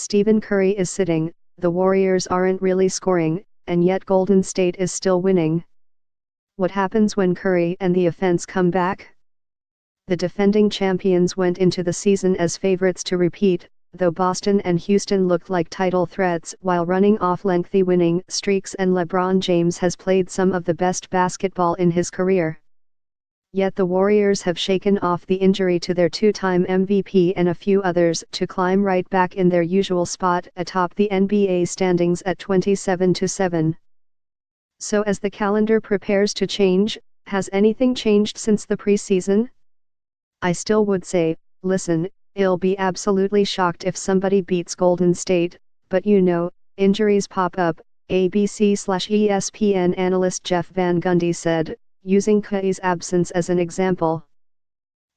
Stephen Curry is sitting, the Warriors aren't really scoring, and yet Golden State is still winning. What happens when Curry and the offense come back? The defending champions went into the season as favorites to repeat, though Boston and Houston looked like title threats while running off lengthy winning streaks, and LeBron James has played some of the best basketball in his career. Yet the Warriors have shaken off the injury to their two-time MVP and a few others to climb right back in their usual spot atop the NBA standings at 27-7. So as the calendar prepares to change, has anything changed since the preseason? I still would say, listen, I'll be absolutely shocked if somebody beats Golden State, but injuries pop up, ABC/ESPN analyst Jeff Van Gundy said, using Curry's absence as an example.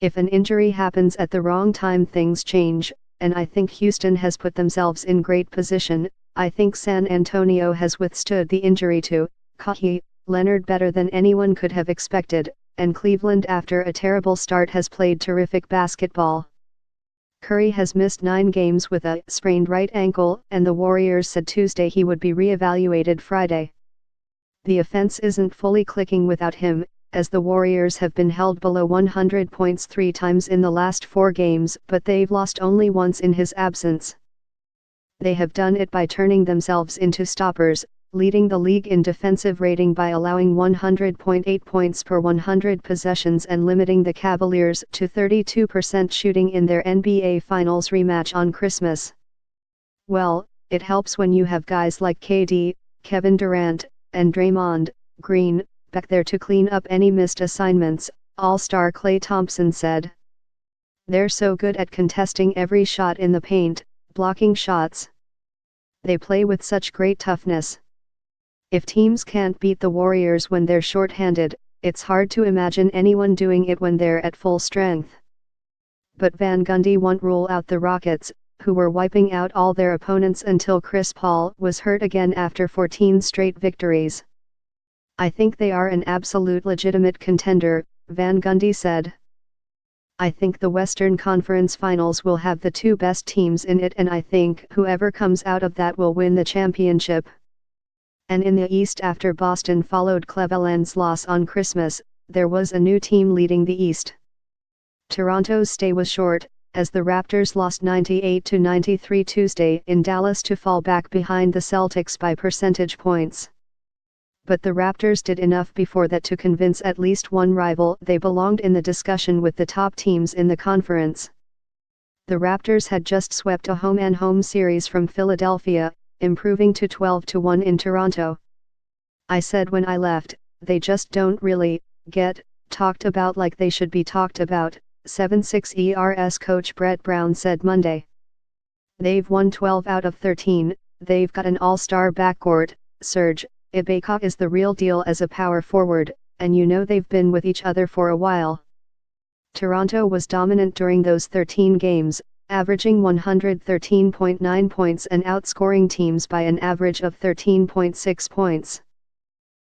If an injury happens at the wrong time, things change, and I think Houston has put themselves in great position. I think San Antonio has withstood the injury to Kawhi Leonard better than anyone could have expected, and Cleveland, after a terrible start, has played terrific basketball. Curry has missed 9 games with a sprained right ankle, and the Warriors said Tuesday he would be re-evaluated Friday. The offense isn't fully clicking without him, as the Warriors have been held below 100 points 3 times in the last 4 games, but they've lost only once in his absence. They have done it by turning themselves into stoppers, leading the league in defensive rating by allowing 100.8 points per 100 possessions and limiting the Cavaliers to 32% shooting in their NBA Finals rematch on Christmas. Well, it helps when you have guys like KD, Kevin Durant, and Draymond Green back there to clean up any missed assignments, All-Star Klay Thompson said. They're so good at contesting every shot in the paint, blocking shots. They play with such great toughness. If teams can't beat the Warriors when they're short-handed, it's hard to imagine anyone doing it when they're at full strength. But Van Gundy won't rule out the Rockets, who were wiping out all their opponents until Chris Paul was hurt again after 14 straight victories. I think they are an absolute legitimate contender, Van Gundy said. I think the Western Conference Finals will have the 2 best teams in it, and I think whoever comes out of that will win the championship. And in the East, after Boston followed Cleveland's loss on Christmas, there was a new team leading the East. Toronto's stay was short, as the Raptors lost 98-93 Tuesday in Dallas to fall back behind the Celtics by percentage points. But the Raptors did enough before that to convince at least one rival they belonged in the discussion with the top teams in the conference. The Raptors had just swept a home-and-home series from Philadelphia, improving to 12-1 in Toronto. I said when I left, they just don't really get talked about like they should be talked about, 7-6 ERS coach Brett Brown said Monday. They've won 12 out of 13, they've got an all-star backcourt, Serge Ibaka is the real deal as a power forward, and they've been with each other for a while. Toronto was dominant during those 13 games, averaging 113.9 points and outscoring teams by an average of 13.6 points.